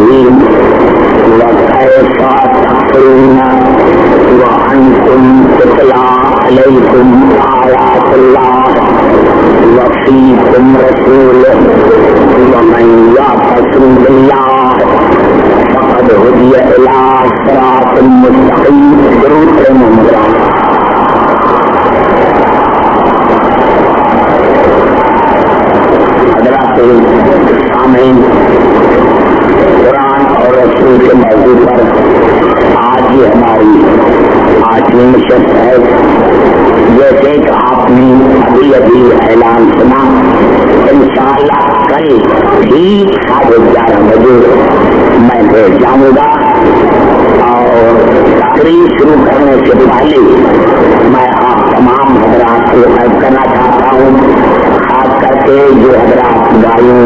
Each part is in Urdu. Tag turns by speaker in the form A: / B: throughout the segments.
A: الرجيم وكيف تكفرون وأنتم تتلى عليكم آيات الله وفيكم رسوله ومن يعتصم بالله فقد هدي إلى صراط مستقيم. درود مبارک. حضرات سامعین، قرآن اور رسول کے موضوع پر آج یہ ہماری 8ویں نشست ہے. جیسے کہ آپ نے ابھی اعلان سنا، انشاءاللہ کل ٹھیک 11:30 بجے میں بیٹھ جاؤں گا اور تقریر شروع کرنے سے پہلے میں آپ تمام حضرات کو عرض کرنا چاہتا ہوں، خاص کر کے جو حضرات گاڑیوں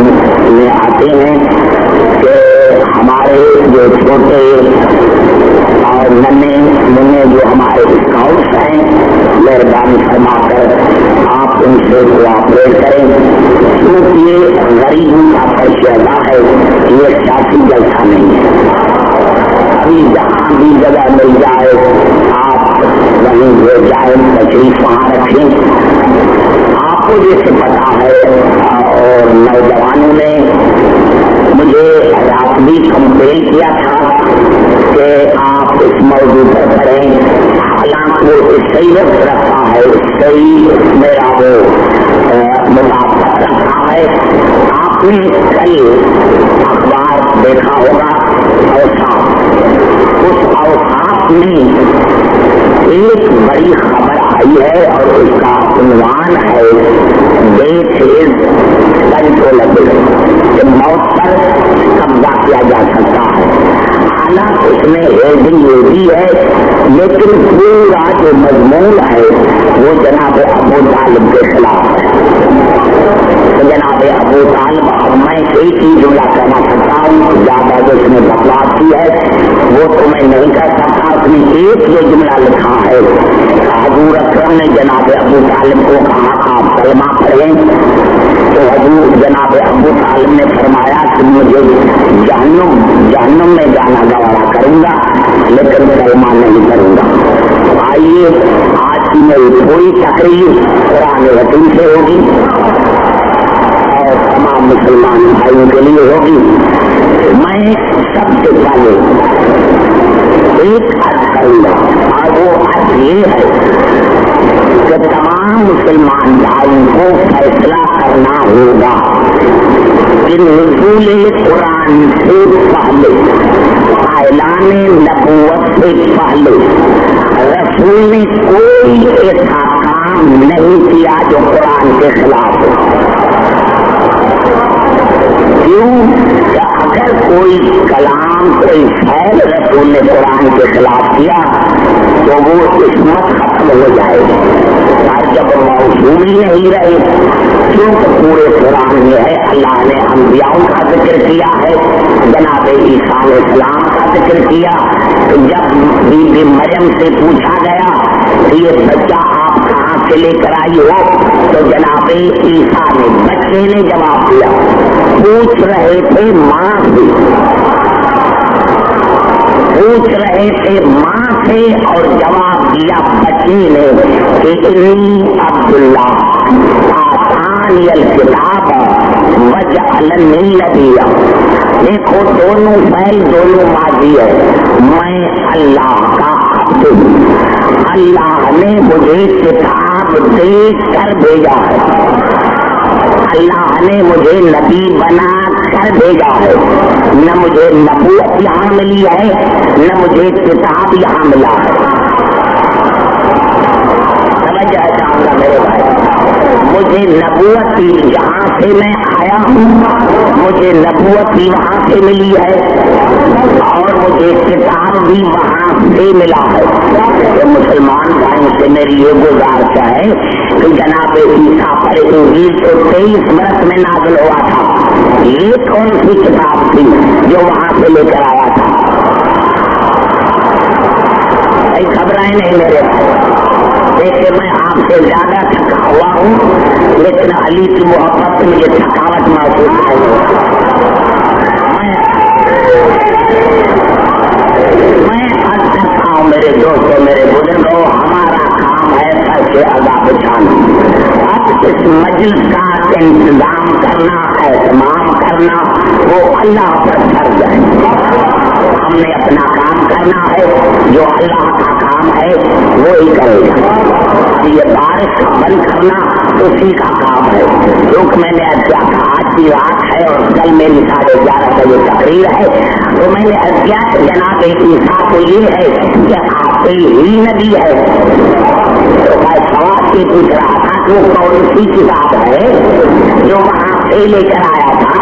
A: میں آتے ہیں، کہ ہمارے جو چھوٹے اور ننے منے جو ہمارے اسکاؤٹس ہیں، مہربانی فرما کر آپ ان سے کوآپریٹ کریں، کیونکہ یہ غریبوں کا فرض ادا ہے، یہ سیاسی جلسہ نہیں ہے. ابھی جہاں بھی جگہ مل جائے آپ وہیں لے جائیں، تشریف وہاں رکھیں. آپ کو جیسے پتا ہے اور نوجوانوں نے مجھے رات بھی کمپلین کیا تھا کہ آپ اس موضوع پر پڑھیں، حالانکہ وہ صحیح وقت رکھا ہے، صحیح میرا وہ مطابق رکھا ہے. آپ نے کل اخبار دیکھا ہوگا، اوصاف، اس اوصاف میں ایک بڑی خبر آئی ہے اور اس کا عنوان ہے ڈیتھ از کنٹرولبل، کہ موت پر قبضہ کیا جا سکتا ہے. حالانکہ اس میں ہیڈنگ یہ بھی ہے، لیکن پورا جو مضمون ہے وہ جناب ابو طالب کے خلاف ہے. جناب ابو طالب، اب میں ایک ہی جملہ کرنا سکتا ہوں، زیادہ جو اس نے بکواس کی ہے وہ تو میں نہیں کر سکتا. اس نے ایک یہ جملہ لکھا ہے، حضور اکرم نے جناب ابو طالب کو کہا آپ کلمہ پڑھیں، تو حضور جناب ابو طالب نے فرمایا کہ مجھے جہنم میں جانا گوارا کروں گا لیکن کلمہ نہیں کروں گا. آئیے آج کی میری تھوڑی تقریر قرآن حکیم سے ہوگی اور تمام مسلمان بھائیوں کے لیے ہوگی. میں سب سے پہلے ایک عرض کروں گا اور وہ عرض یہ ہے کہ تمام مسلمان بھائیوں کو فیصلہ کرنا ہوگا کہ نزول قرآن سے پہلے، اعلان نبوت سے پہلے رسول نے کوئی ایسا کام نہیں کیا جو قرآن کے خلاف ہو. کیوں کہ اگر کوئی کلام، کوئی فعل رسول نے قرآن کے خلاف کیا تو وہ عصمت ختم ہو جائے گی اور جب موصول ہی نہیں رہے. کیونکہ پورے قرآن میں ہے، اللہ نے انبیاء کا ذکر کیا ہے، جناب عیسیٰ علیہ السلام کا ذکر کیا. جب بی بی مریم سے پوچھا گیا کہ یہ بچہ آپ کہاں سے لے کر آئی ہو، تو جناب عیسیٰ نے، بچے نے جواب دیا، پوچھ رہے تھے ماں سے، پوچھ رہے تھے ماں سے اور جواب دیا بچے نے کہ انی عبداللہ آتانی الکتاب وجعلنی نبیا. دیکھو دونوں فعل دونوں ماضی ہے. میں اللہ کا عبد ہوں، اللہ نے مجھے کتاب دے کر بھیجا ہے، اللہ نے مجھے نبی بنا کر بھیجا ہے. نہ مجھے نبوت یہاں ملی ہے نہ مجھے کتاب یہاں ملا ہے. سمجھ چاہوں گا میرے بھائی، مجھے نبوت جہاں سے میں آیا ہوں مجھے نبوت بھی وہاں سے ملی ہے اور مجھے کتاب بھی وہاں سے ملا ہے. کہ مسلمان بھائیوں سے میری یہ گزارش ہے کہ جناب عیسیٰ پر انجیل تو 23 برس میں نازل ہوا تھا. یہ کون سی کتاب تھی جو وہاں سے لے کر آیا تھا؟ گھبرائے نہیں میرے بھائی. دیکھیے میں آپ سے زیادہ تھکا ہوا ہوں لیکن علی کی محبت سے مجھے تھکاوٹ محسوس ہے. پر چڑھ جائیں. ہم نے اپنا کام کرنا ہے, جو اللہ کا کام ہے وہی کرے گا. یہ بارش بند کرنا اسی کا کام ہے. کیونکہ میں نے کیا کہا, آج کی رات ہے اور کل میری 11:30 بجے تقریر ہے, تو میں نے کیا کہ جناب عیسیٰ کو یہ ہے کہ آپ ہی نبی ہے. تو میں سوال یہ پوچھ رہا تھا کہ وہ کون سی کتاب ہے جو وہاں سے لے کر آیا تھا؟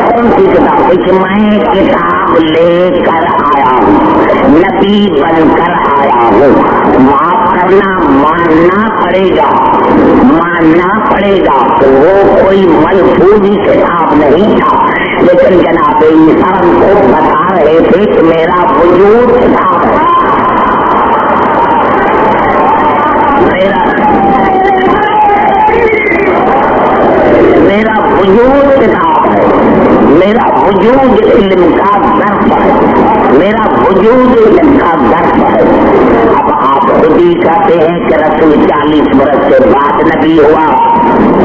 A: کون سی کتاب؟ کچھ میں کتاب لے کر آیا ہوں, نبی بن کر آیا ہوں. معاف کرنا, ماننا پڑے گا, ماننا پڑے گا. تو وہ کوئی ملفوظی کتاب نہیں تھا, لیکن جناب عیسیٰ کو بتا رہے تھے کہ میرا وجود کتاب ہے, میرا وجود کتاب ہے, میرا وجود علم کا درس ہے, میرا وجود علم کا درس ہے. اب آپ خود ہی کہتے ہیں کہ رسول 40 برس سے بعد نبی ہوا,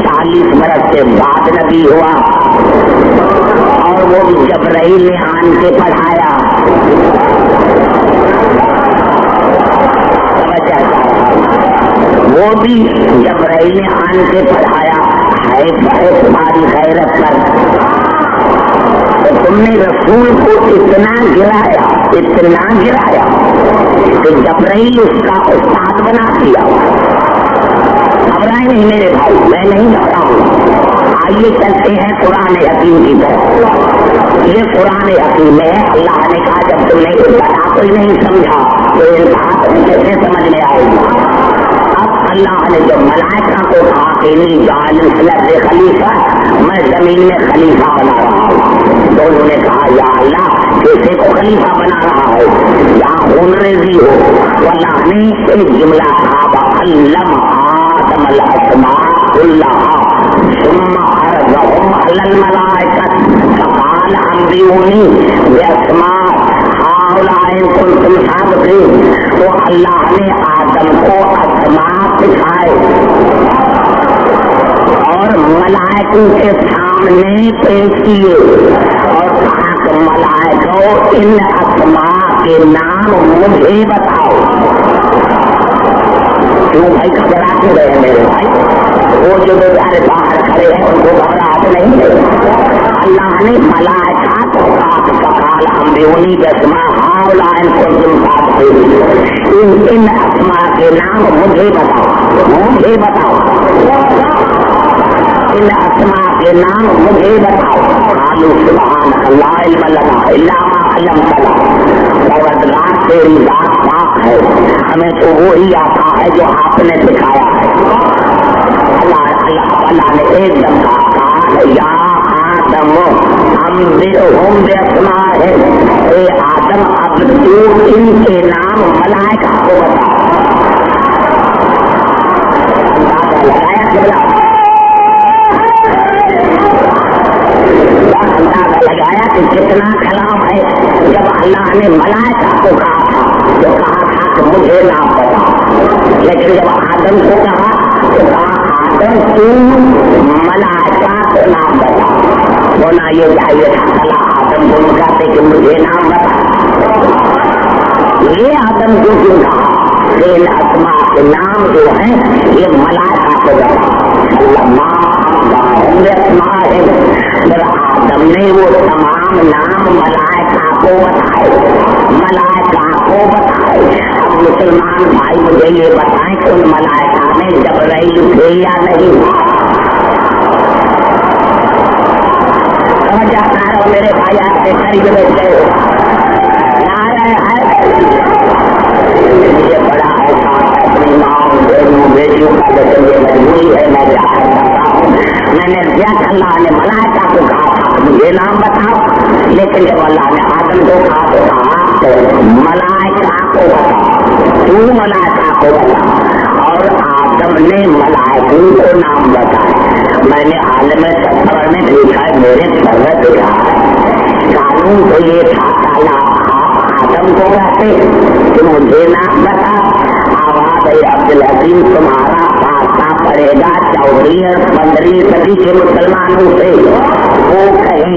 A: 40 برس سے بعد نبی ہوا, اور وہ بھی جبرائیل نے آن کے پڑھایا. وہ بھی جبرائیل نے آن کے پڑھایا ہے تمہاری غیرت پر. تو تم نے رسول کو اتنا گرایا, اتنا گرایا کہ جبرائیل اس کا استاد بنا دیا. گھبرائے نہیں میرے بھائی, میں نہیں گھبرا ہوں. آئیے چلتے ہیں قرآن حکیم کی طرف. یہ قرآن حکیم ہے. اللہ نے کہا جب تم نے اس بات کوئی نہیں سمجھا تو یہ بات کیسے سمجھ میں آئے گی. اللہ نے جو ملائکہ کو کہا کہ نہیں جعل الارض خلیفہ, میں زمین میں خلیفہ بنا رہا ہوں, تو انہوں نے کہا یا اللہ کیسے کو خلیفہ بنا رہا ہے, یا خون ریزی ہو. تو اللہ نے ایک جملہ کہا علم آدم الاسماء كلها ثم عرضهم على الملائکة فقال انبئونی باسماء هؤلاء ان کنتم صادقین. تو اللہ نے آدم کو اسماء سکھائے اور ملائکوں کے سامنے پیش کیے اور کہا کہ ملائکوں ان اسماء کے نام مجھے بتاؤ. کیوں بھائی گھبرا کیوں رہے میرے بھائی؟ وہ جو بیچارے باہر کھڑے ہیں ان کو گھبراہٹ نہیں ہے. اللہ نے ملائکہ کو کال انبئونی باسماء هؤلاء ان کنتم صادقین. ان اسماء کے نام مجھے بتاؤ, مجھے بتاؤ, ان اسماء کے نام مجھے بتاؤ. قالوا سبحانک لا علم لنا الا ما علمتنا, پروردگار تیری ذات پاک ہے, ہمیں تو وہی آتا ہے جو آپ نے سکھایا ہے. اللہ نے ایک دم کہا یا آدم انبئہم باسمائہم, اے آدم اب تو ان کے نام ملائکہ کو بتا. اندازہ لگایا کہ کتنا کلام ہے. جب اللہ نے ملائکہ کو کہا تھا تو کہا تھا کہ مجھے نام بتا, لیکن جب آدم کو کہا تو کہا آدم تو ملائکہ کو نام بتا. ہونا یہ چاہیے تھا اللہ آدم کو کہتے کہ مجھے نام بتا. یہ آدم کو کیوں کہا کہ ان اسماء کے نام جو ہیں یہ ملائکہ کو بتا. آدم نے وہ تمام نام ملائکہ کو بتائے, ملائکہ کو بتائے. اب مسلمان بھائی مجھے یہ بتائیں کہ ان ملائکہ میں جبرائیل تھے یا نہیں. سمجھ آتا ہے میرے بھائی, آپ کے قریب بیٹھ گئے ہو. یہ بڑا احساس اپنی ماں بہنوں بیٹیوں کا لیکن یہ مجبوری ہے. میں کیا کر سکتا ہوں. میں نے کیا کہ اللہ نے ملائکہ کو کہا تھا مجھے نام بتاؤ, لیکن جب اللہ نے آدم کو کہا تو کہا تو ملائکہ کو بتا, تو ملائکہ کو بتا. اور آدم نے ملائکوں کو نام بتایا. میں نے عالم سفر میں پوچھا, میرے سر میں دیکھا قانون تو یہ تھا آدم کو کہتے کہ مجھے نام بتا. آواز عبدالعظیم تمہارا پاسا پڑے گا 14 اور 15 صدی کے مسلمانوں سے. وہ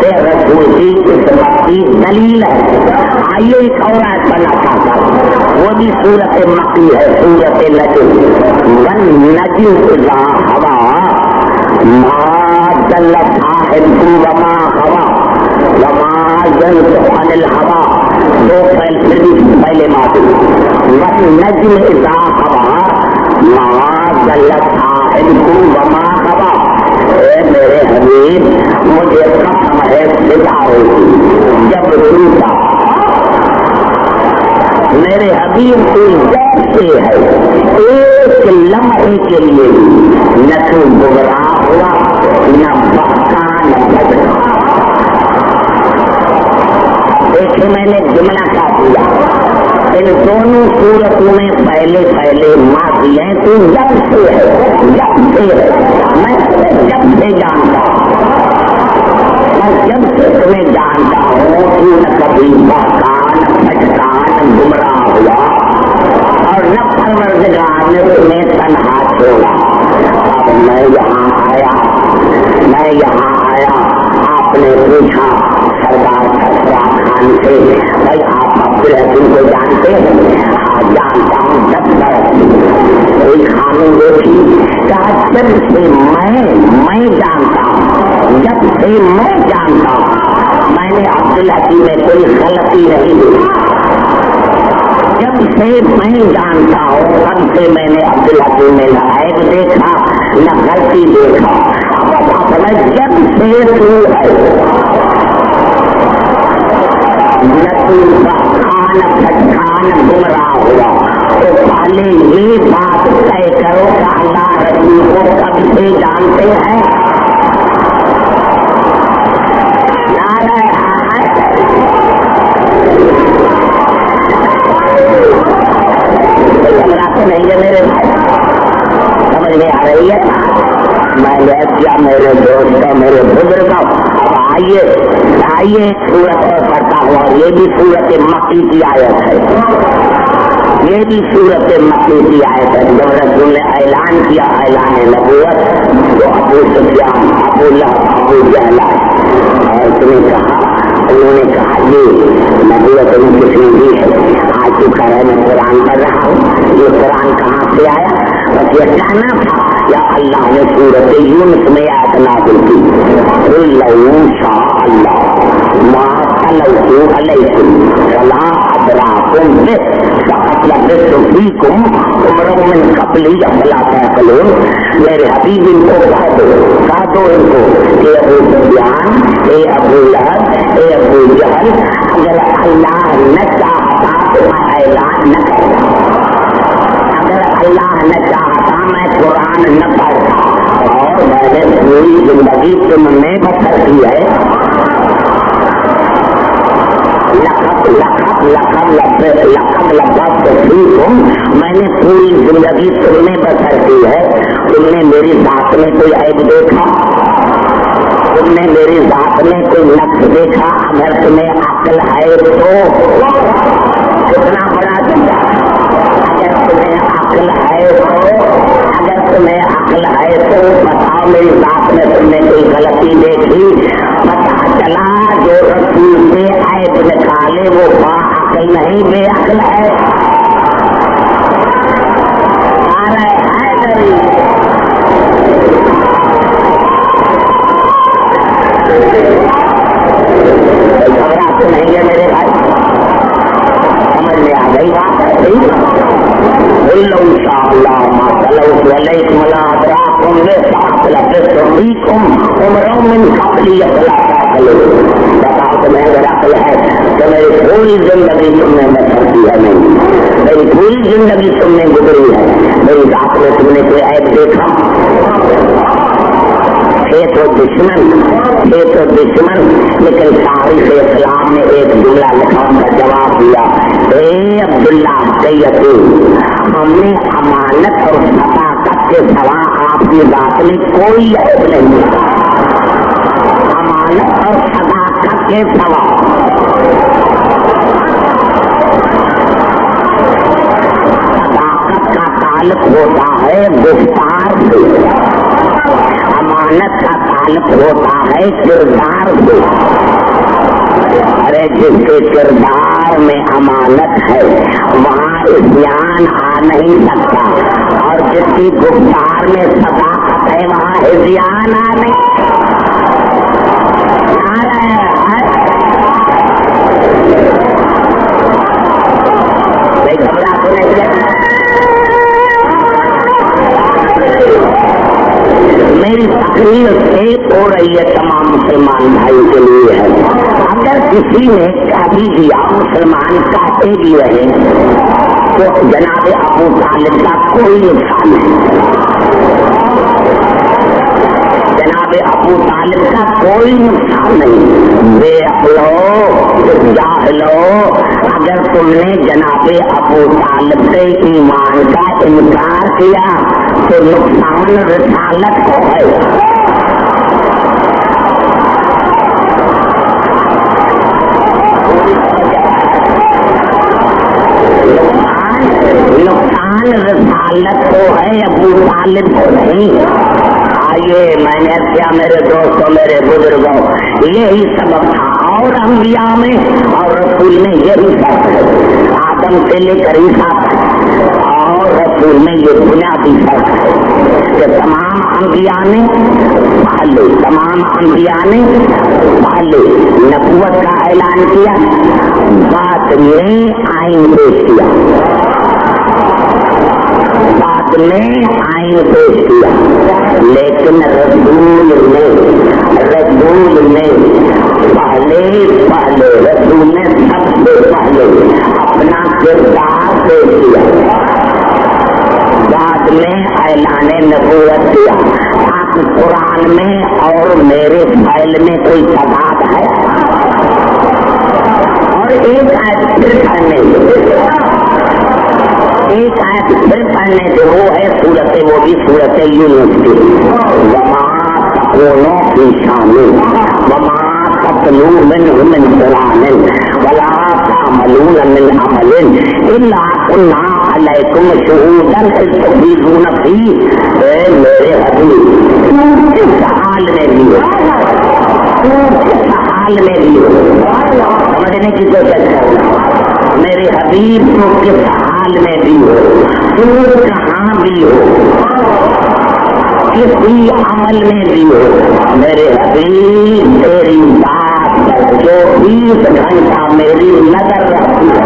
A: سے رسول کی قسمت کی دلیل ہے. آئیے ایک اور آیت پڑھنا چاہتا ہوں, وہ بھی سورت مکی ہے, سورت نجم. والنجم اذا ہوا ما ضل صاحبكم وما غوى وما ينطق عن الهوى. دو پہلے بات, والنجم اذا ہوا ما ضل صاحبكم وما غوى. اے میرے حبیب مجھے قسم ہے ستاروں کی جب ٹوٹا. میرے حبیب تو جیسے ہے ایک لمحے کے لیے نہ تو گمراہ ہوا نہ بہکا نہ بھٹکا. دیکھیں میں نے جملہ کا دیا, ان دونوں صورتوں میں پہلے ماضی ہیں. تو جب سے ہے, جب سے ہے, میں تمہیں جب سے جانتا ہوں, میں جب سے تمہیں جانتا ہوں. تو نہ کبھی بہکا نہ بھٹکا نہ گمراہ ہوا اور نہ پروردگار نے تمہیں تنہا چھوڑا. اب میں یہاں آیا, آپ نے پوچھا سردار خسرا خان سے, بھائی آپ عبدالحکیم کو جانتے ہیں؟ ہاں جانتا ہوں. 10 برس کوئی خانوں دیکھی کہا جب سے میں جانتا ہوں, جب سے میں جانتا ہوں میں نے عبدالحکیم میں کوئی غلطی نہیں دیکھی. جب سے میں جانتا ہوں تب سے میں نے عبدالحکیم میں نہ عیب دیکھا نہ غلطی دیکھا. جب سے تو ہے نہ تو بہکان بھٹکان گمراہ ہوا. تو پہلے یہ بات طے کرو کہ اللہ رسول کو کب سے جانتے ہیں. نہیں ہے میرے بھائی, سمجھ میں آ رہی ہے. میں نے کیا میرے دوستوں میرے بزرگوں, اب آئیے سورت پر پڑھتا ہوں. اور یہ بھی سورت مکی کی آیت ہے, یہ بھی سورت مکی کی آیت ہے. جب رسول نے اعلان کیا اعلان نبوت تو ابو سفیان, ابو لہب, ابو جہل اور انہوں نے کہا یہ نبوت کس نے دی ہے. آج چکا ہے میں قرآن پڑھ رہا ہوں, یہ قرآن کہاں سے آیا؟ بس یہ کہنا تھا یا اللہ نے سورت یونس میں آیت نازل کی, قل لو شاء اللہ ما تلوت علیکم ولا ادراکم به فقد لبثت فیکم عمرا من قبلی افلا تعقلون. میرے حبیب ان کو کہہ دو ان کو کہ ابو سفیان, اے ابو لہب, اے ابو جہل, اگر اللہ نہ چاہتا تو میں اعلان نہ کرتا, اگر اللہ نہ چاہتا میں قرآن نہ پڑھتا. اور میں نے پوری زندگی تم نے بسر کی ہے. میں نے پوری زندگی تم نے بسر کی ہے. تم نے میری ذات میں کوئی عیب دیکھا, تم نے میری ذات میں کوئی نقص دیکھا؟ اگر تمہیں عقل ہے تو کتنا بڑا دنیا, اگر تمہیں عقل ہے تو بتاؤ میری ذات میں تم نے کوئی غلطی دیکھی؟ پتا چلا جو رسول سے عیب نکالے وہ با عقل نہیں بے عقل ہے. نہیں ہے میرے بھائی, سمجھ میں آ گئی بات ہے. بتاؤ تمہیں اگر عقل ہے تو میری پوری زندگی تم نے بسر کی ہے نہیں, میری پوری زندگی تم نے گزری ہے. میری ذات میں تم نے کوئی عیب دیکھا؟ تھے تو دشمن, لیکن تاریخ اسلام نے ایک جملہ لکھا, ان کا جواب دیا, اے عبداللہ سیدی, ہم نے امانت اور صداقت کے سوا آپ کی ذات میں کوئی عیب نہیں دیکھا. امانت اور صداقت کے سوا صداقت کا تعلق ہوتا ہے گفتار سے. اب امانت کا تعلق ہوتا ہے کردار سے. ارے جس کے کردار میں امانت ہے وہاں عصیان آ نہیں سکتا، اور جس کی گفتار میں صداقت ہے وہاں عصیان آ نہیں. گھبرا تو نہیں. میری تقریر ایک ہو رہی ہے تمام مسلمان بھائی کے لیے ہے. اگر کسی نے کبھی دیا مسلمان کہتے بھی رہے تو جناب ابو طالب کا کوئی نقصان نہیں. جناب ابو طالب کا کوئی نقصان نہیں. بے عقلو جاہلو، اگر تم نے جناب ابو طالب کے ایمان کا انکار کیا تو نقصان رسالت کو ہے. نقصان رسالت کو ہے، ابو طالب کو نہیں. آئیے میں نے کیا میرے دوستوں میرے بزرگوں یہی سبب تھا، اور انبیاء میں اور رسول میں یہی فرق ہے. آدم سے لے کر عیسیٰ تک اور رسول میں یہ بنیادی فرق ہے کہ تمام انبیاء نے پہلے نبوت کا اعلان کیا، بعد میں آئین پیش کیا. لیکن رسول نے رسول نے سب سے پہلے اپنا کردار پیش کیا، بعد میں اعلان نبوت کیا. آپ قرآن میں اور میرے فائل میں کوئی تضاد ہے؟ اور ایک آیت پھر پڑھنے سے وہ ہے وہ بھی صورت یونس کی. وما تکونو فی شان وما تتلو منہ من قرآن ولا تعملون من عمل الا کنا علیکم شہودا اذ تفیضون فیہ. میرے حبیب تو کس حال میں بھی ہو سمجھنے کی کوشش کرنا. میرے حبیب کو کس حال میں بھی ہو، تو کہاں بھی ہو، کسی عمل میں بھی ہو، میرے حبیب تیری بات 24 گھنٹہ میری نظر رکھتی ہے.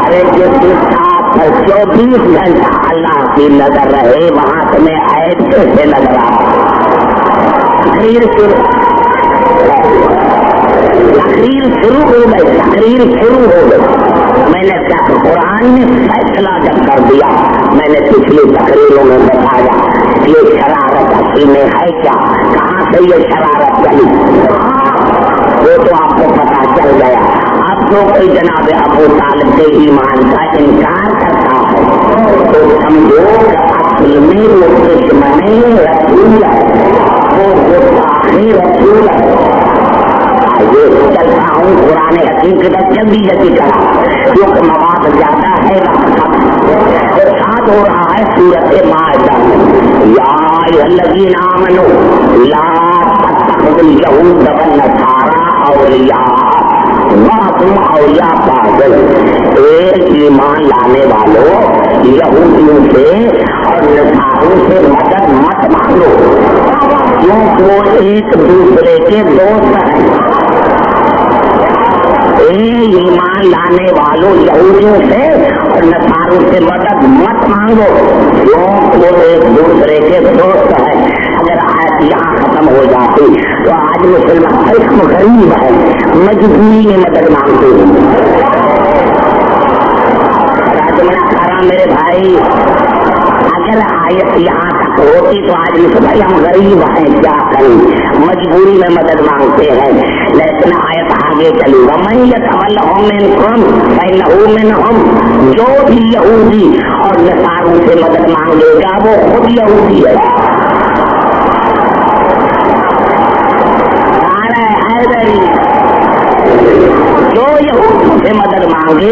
A: ارے جس کی ساتھ 24 گھنٹہ اللہ کی نظر رہے وہاں تمہیں ایسے سے نظر آتا. تقریر شروع ہو گئی. میں نے کیا قرآن نے فیصلہ جب کر دیا، میں نے پچھلی تقریروں میں بتایا یہ شرارت اصل میں ہے کیا، کہاں سے یہ شرارت چلی، وہ تو آپ کو پتا چل گیا. اب جو کوئی جناب ابو طالب کے ایمان کا انکار کرتا ہے تو سمجھو کہ اصل میں وہ دشمن رسول ہے، وہ گستاخی رسول ہے. چلتا ہوں قرآن حکیم کی طرف جلدی کرا کیونکہ مواد زیادہ ہے. ساتھ ہو رہا ہے سورت مائدہ. یا ایھا الذین آمنوا لا تتخذوا اليہود والنصارى اولیاء بعضهم اولیاء بعض. ایمان لانے والوں یہودیوں سے اور نصاروں سے مدد مت مانگو کیونکہ وہ ایک دوسرے کے دوست ہیں. ایمان لانے والوں یہودیوں سے اور نصاروں سے مدد مت مانگو کیوں وہ ایک دوسرے کے دوست ہیں. اگر آیت یہاں ختم ہو جاتی تو آج مسلمان ایک غریب ہے، مجبوری میں مدد مانگتے ہیں. میرے بھائی اگر آیت یہاں تک ہوتی تو آج بھائی ہم غریب ہیں کیا کریں، مجبوری میں مدد مانگتے ہیں. لیکن آیت آگے چلی وَمَن يَتَوَلَّهُم مِّنكُمْ فَإِنَّهُ مِنْهُمْ. جو بھی یہودی اور نصاروں سے مدد مانگے گا وہ خود یہودی ہے. جو یہودی سے مدد مانگے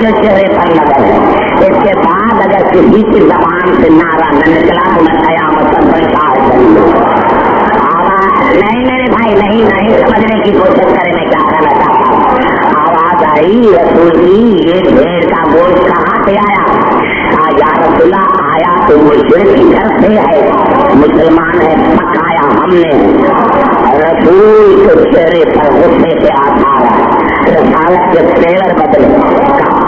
A: کے چہرے پر نظر ہے. اس کے بعد اگر کسی کی زبان سے نعرہ نہ نکلا تو میں قیامت پر پریشان کروں گا. نہیں میرے بھائی نہیں سمجھنے کی کوشش کرے میں کیا کہنا چاہتا ہوں. آواز آئی رسول جی یہ بھیڑ کا گوشت کہاں سے آیا؟ یا رسول اللہ آیا تو مشرک کے گھر سے ہے, مسلمان ہے پکایا ہم نے. رسول کے چہرے پر غصے کے آثار رسالت کے ٹریلر بدلے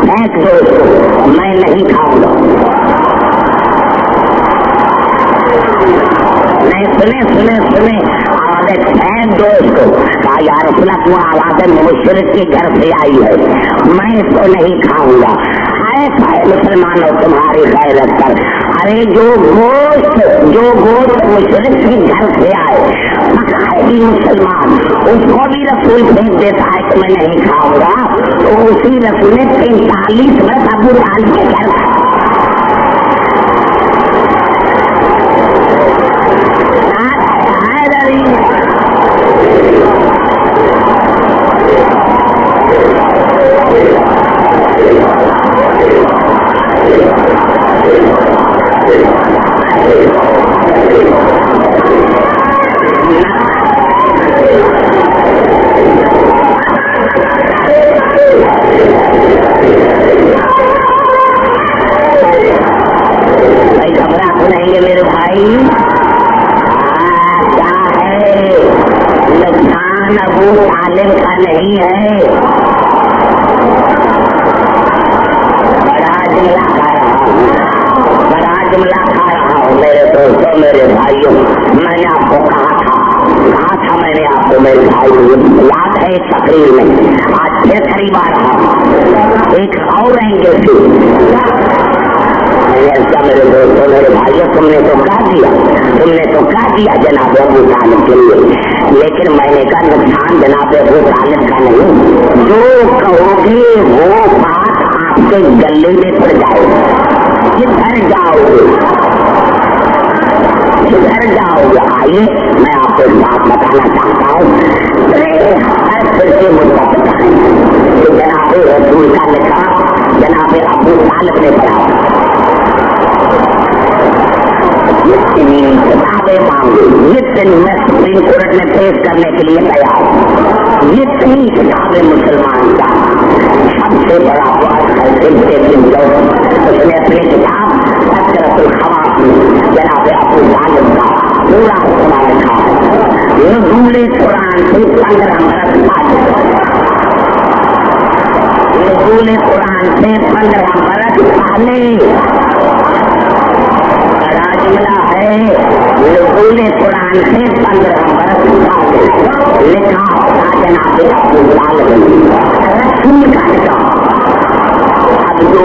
A: پھینک دو اس کو, میں نہیں کھاؤں گا. نہیں سنے آوازیں پھینک دو اس کو. کہا یا رسول اللہ تو آوازیں مشرک کے گھر سے آئی ہے, میں اس کو نہیں کھاؤں گا. ایسا ہے مسلمانوں تمہاری غیرت پر. ارے جو گوشت مشرک کے گھر سے آئے پکائے بھی مسلمان, اس کو بھی رسول پھینک دیتا ہے کہ میں نہیں کھاؤں گا. تو اسی رسول نے 43 برس ابو طالب کے گھر میرے بھائی کیا ہے نقصان ابو طالب کا نہیں ہے. بڑا جملہ کھا رہا ہوں میرے دوستوں میرے بھائیوں. میں نے آپ کو کہا تھا میں نے آپ کو میرے بھائی یاد ہے ایک تقریر میں, آج پھر قریب آ رہا ہوں ایک اور اینگل سے. میرے دوستوں میرے بھائیوں تم نے تو کہہ دیا جناب ابو طالب کے لیے, لیکن میں نے کہا نقصان جناب ابو طالب کا نہیں. جو کہو گے وہ بات آپ کے گلے میں پڑ جائے گی. جدھر جاؤ گے آئیے میں آپ کو ایک بات بتانا چاہتا ہوں. پھر سے مجھے بتائیں کہ جناب رسول کا نکاح جناب ابو طالب نے پڑھا. جتنی کتابیں مانگی جتنی میں سپریم کورٹ میں پیش کرنے کے لیے تیار ہوں, جتنی کتابیں مسلمان کا سب سے بڑا بات ہے اس نے اپنی کتاب تذکرۃ الخواص میں جناب ابو طالب کا پورا حکمہ لکھا ہے. نزول قرآن سے 15 برس پہلے نزول قرآن سے 15 برس پہلے جملہ ہے. نزول قرآن سے 15 برس پہلے لکھا تھا جناب ابو طالب رسول کا لکھا. اب جو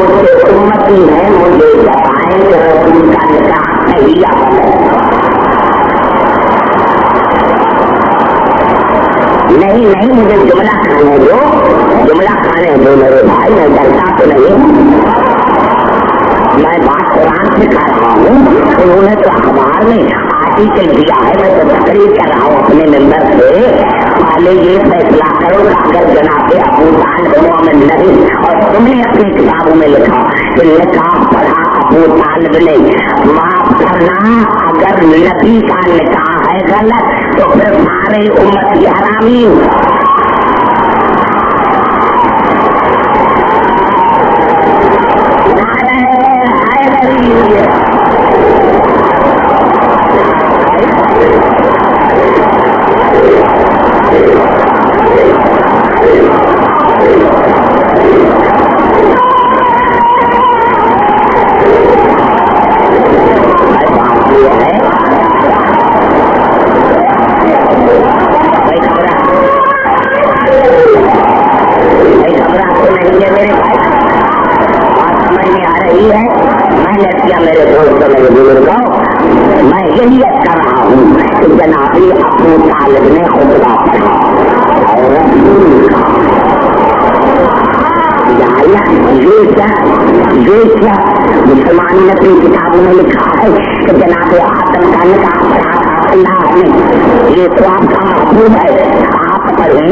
A: امتی ہے مجھے بتائیں کہ رسول کا لکھا صحیح یا غلط. نہیں مجھے جملہ کھانے دو میرے بھائی. میں ڈرتا تو نہیں, میں بات قرآن سے کر رہا ہوں. انہوں نے تو اخبار میں آرٹیکل دیا ہے, میں تو تقریر کر رہا ہوں اپنے ممبر سے. پہلے یہ فیصلہ کرو کہ اگر جناب ابو طالب مومن نہیں, اور تم نے اپنی کتابوں میں لکھا کہ نکاح پڑھا ابو طالب نے, معاف کرنا اگر نبی کا نکاح ہے غلط تو پھر سارے امت کی حرامی. میرے دوستوں میرے بزرگوں میں یہی کر رہا ہوں کہ جناب ابو طالب نے خطبہ پڑھا اور یہ کیا مسلمان نے اپنی کتابوں میں لکھا ہے کہ جناب آدم کا نکاح پڑھا تھا اللہ نے. یہ تو آپ کا محبوب ہے, آپ پڑھیں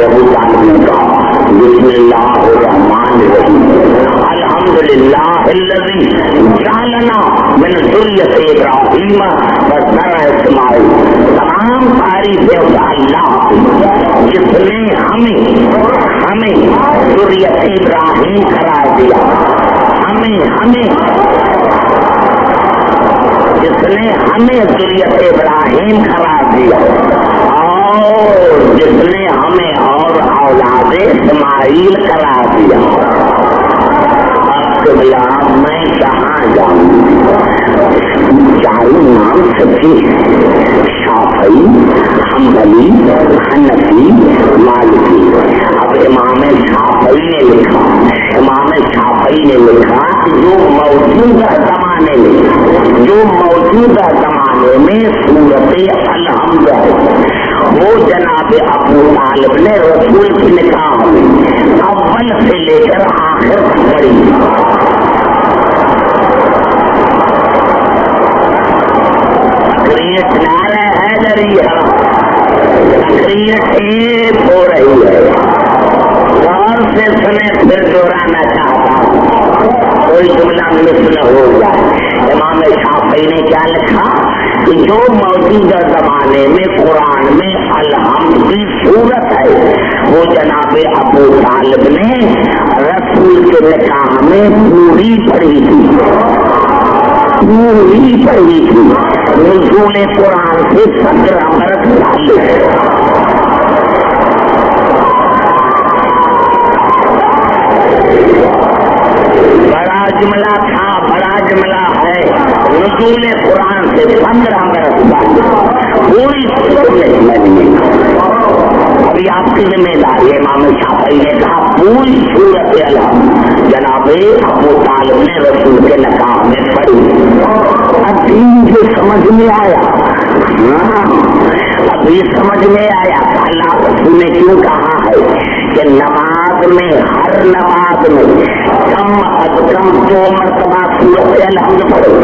A: جناب ابو طالب نے کہا بسم اللہ الرحمن الرحیم الحمدللہ الذی جعلنا من ذریۃ ابراہیم وذرہ اسماعیل. تمام تعریفیں اس اللہ کی جس نے ہمیں ذریۃ ابراہیم قرار دیا, ہمیں جس نے ہمیں ذریۃ ابراہیم قرار دیا اور جس نے ہمیں اور اولاد اسماعیل قرار دیا. اب قبلہ میں کہاں جاؤں؟ چاروں نام سچی شافعی, حنبلی, حنفی, مالکی. اب امام شافعی نے لکھا کہ جو موجودہ زمانے میں صورت الحمد ہے وہ جناب ابو طالب نے رسول کی نکاح میں اول سے لے کر آخر تک پڑھی. تقریر نعرہ حیدری ہے, تقریر ٹیپ ہو رہی ہے, غور سے سنے پھر دہرانا چاہتا ہوں کوئی جملہ مثل ہو جائے. امام شافعی نے کیا لکھا کہ جو موجودہ زمانے میں قرآن میں الحمد کی صورت ہے وہ جناب ابو طالب نے رسول کے نکاح میں پوری پڑھی تھی. نزول قرآن سے 17 برس پہلے. بڑا جملہ تھا, بڑا جملہ ہے. نزول قرآن سے 15 برس پہلے پوری ابھی آپ کی ذمہ داری. امام شافعی نے کہا پوری صورت الحمد جناب ابو طالب نے رسول کے نکاح میں پڑھی. ابھی مجھے سمجھ میں آیا, ابھی سمجھ میں آیا اللہ رسول نے کیوں کہا ہے کہ نماز میں, ہر نماز میں کم از کم 2 مرتبہ صورت الحمد پڑھو.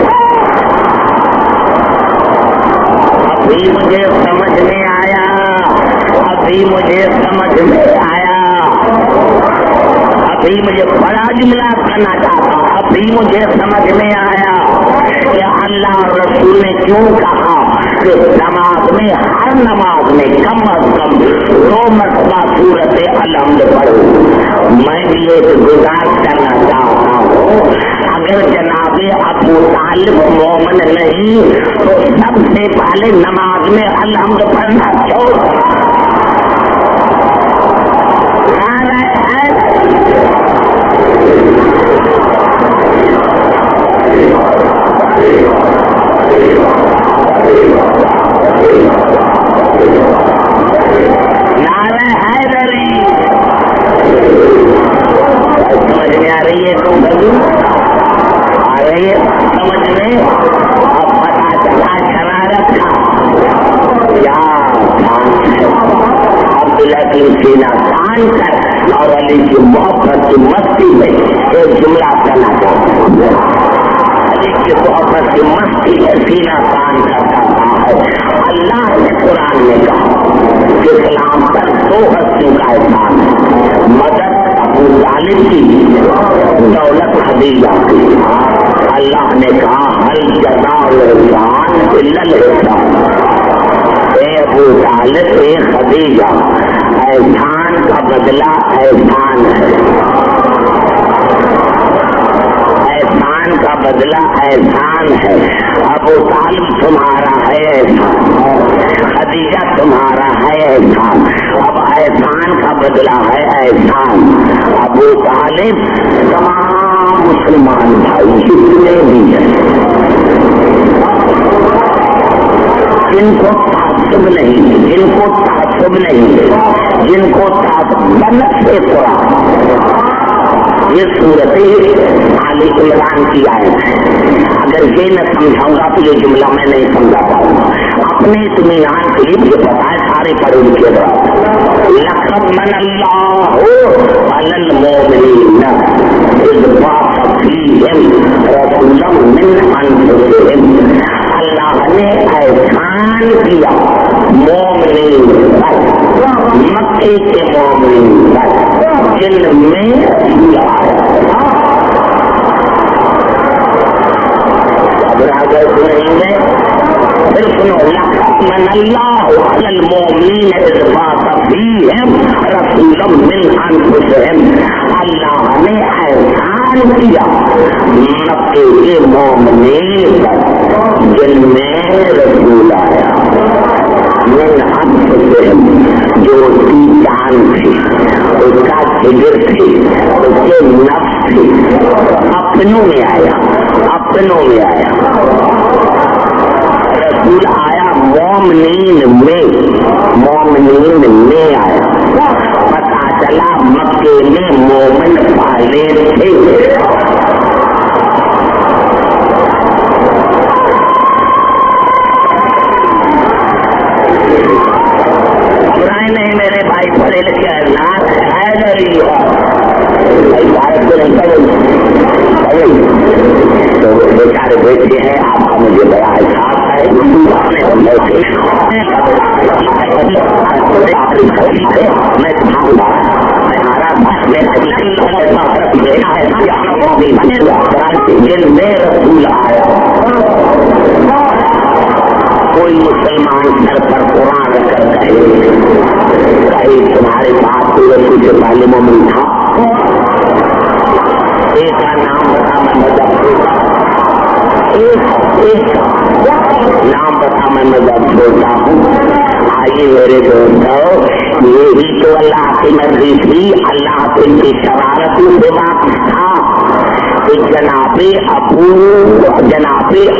A: ابھی مجھے سمجھ میں آیا, ابھی مجھے سمجھ میں آیا, ابھی مجھے بڑا جملہ کرنا چاہتا ہوں. ابھی مجھے سمجھ میں آیا کہ اللہ رسول نے کیوں کہا کہ نماز میں, ہر نماز میں کم از کم 2 مرتبہ صورت الحمد پڑھو. میں بھی ایک گزارش کرنا چاہتا ہوں, اگر جناب ابو طالب مومن نہیں تو سب سے پہلے نماز میں الحمد پڑھنا چھوڑ. نعرہ حیدری سمجھ میں آ رہی ہے؟ آ رہی ہے سمجھ میں؟ اب پتا چلا شرارت کا کیا عبداللہ کی سینہ تان کر اور علی کی محبت کی مستی میں ایک جملہ کرنا چاہتا ہوں. علی کی محبت کی مستی میں سینہ تان کرتا ہے. اللہ نے قرآن میں کہا کہ اسلام پر 2 ہستیوں کا احسان ہے, مدد ابو طالب کی, دولت خدیجہ کی. اللہ نے کہا ہل جزاء الاحسان الا الاحسان. اے ابو طالب, اے خدیجہ, احسان کا بدلہ احسان ہے, احسان کا بدلہ احسان ہے. ابو طالب تمہارا ہے احسان, خدیجہ تمہارا ہے احسان. اب احسان کا بدلہ ہے احسان. ابو طالب تمام مسلمان بھائی جتنے بھی ہیں جن کو تعصب نہیں, جن کو تعصب نہیں, جن کو تعصب سے قرآن, یہ صورت علی عمران کی آیت ہے. اگر یہ نہ سمجھاؤں گا تو یہ جملہ میں نہیں سمجھا پاؤں گا. اپنے اطمینان کے لیے یہ پتا ہے سارے پڑھے لکھے لقد من اللہ علی المؤمنین اذ بعث فیہم رسولا من انفسہم. اللہ نے احسان کیا مومنین پر, مکے کے مومنین جن میں رسول آیا. اگر سنیں گے پھر سنو من اللہ علی المؤمنین اذ بعث فیہم رسولا من انفسہم. اللہ نے احسان کیا مکے کے مومنین پر جن میں رسول آیا من انفسہم جو اس کی جان تھی اس کا جگر تھی اس کے نفس تھی اپنوں میں آیا اپنوں میں آیا رسول آیا مومنین میں آیا. پتا چلا مکے میں مومن پالے تھے. نہیں میرے بھائی پڑھے لکھے ناک ہے نہیں بھارت کو نہیں پڑھے تو بیچارے بیٹھے ہیں. آپ کا مجھے بڑا احساس ہے میں جن میں رسول آیا. کوئی مسلمان سر پر قرآن رکھ کر کہیں تمہارے پاس کوئی رسول سے پہلے مومن تھا. ایک کا نام بتا میں مذہب ایک نام بتا میں مذہب چھوڑتا ہوں. آئیے میرے دوستوں یہی تو اللہ کی مرضی تھی. اللہ ان کی شرارتوں سے واقف تھا. جناب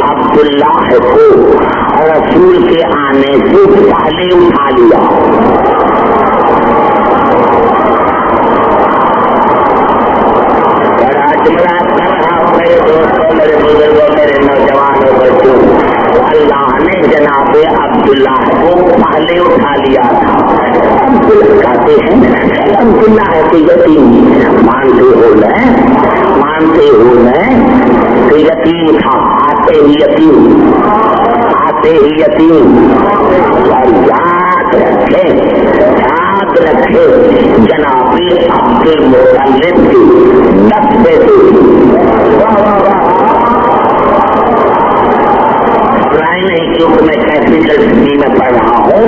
A: عبداللہ کو رسول کے آنے سے پہلے اٹھا لیا. بڑا جملہ کر رہا ہوں میرے دوستوں میرے بزرگوں میرے نوجوانوں بچوں. اللہ نے جناب عبداللہ کو پہلے اٹھا لیا تھا. کہتے ہیں عبداللہ کے یتیم مانتے ہو میں کہ یتیم تھا. آتے ہی یتیم اور یاد رکھے جناب عبد المطلب کی 10 بیٹے. نہیں کیونکہ میں کیسی دلچسپی میں پڑھ رہا ہوں.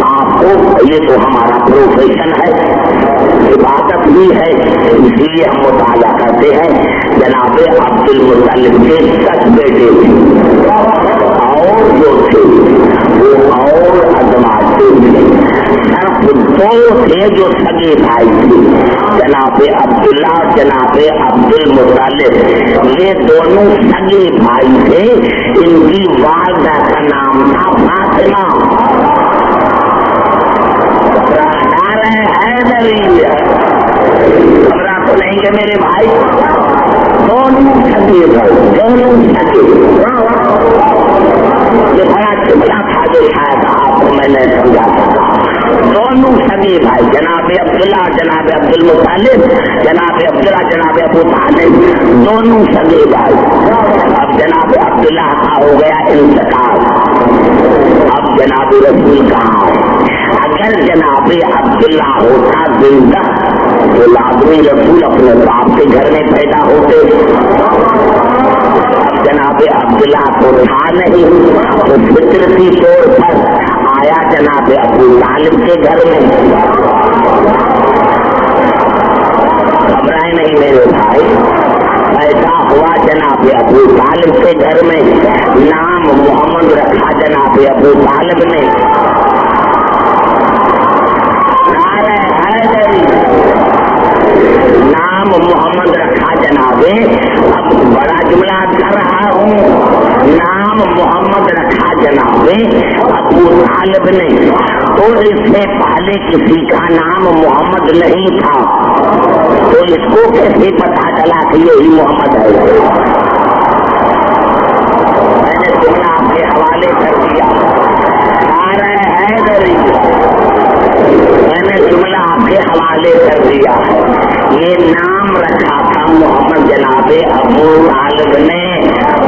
A: آپ کو یہ تو ہمارا پروفیشن ہے عبادت بھی ہے اس لیے ہم مطالعہ کرتے ہیں. جناب عبد المطلب کے 10 بیٹے تھے اور جو تھے وہ اور ازمات تھے. صرف 2 تھے جو سگے بھائی تھے جناب عبداللہ جناب عبد المطلب. یہ دونوں سگے بھائی تھے. ان کی والدہ کا نام تھا فاطمہ. خبریں تو نہیں کہ میرے بھائی دونوں سگے یہ بڑا چملا تھا جو شاید آپ کو میں نے سمجھا سکتا. دونوں سگے بھائی جناب عبداللہ جناب عبد المطلب جناب عبداللہ جناب ابو طالب دونوں سگے بھائی. اب جناب عبداللہ کا ہو گیا انتقال. اب جناب رسول کہاں ہے؟ اگر جناب عبداللہ ہوتا زندہ تو لازمی رسول اپنے باپ کے گھر میں پیدا ہوتے. اب جناب عبداللہ کو تھا نہیں تو فطرتی طور پر آیا جناب ابو طالب کے گھر میں. گھبرائے نہیں میرے بھائی. ایسا ہوا جناب ابو طالب کے گھر میں. نام محمد رکھا جناب ابو طالب نے. نام محمد رکھا جناب. اب بڑا جملہ کر رہا ہوں. نام محمد رکھا جناب ابو طالب نے. تو اس سے پہلے کسی کا نام محمد نہیں تھا تو اس کو کیسے پتا چلا کہ یہی محمد ہے؟ میں نے جملہ آپ کے حوالے کر دیا. میں نے جملہ آپ کے حوالے کر دیا. یہ نام رکھا تھا محمد جناب ابو طالب نے.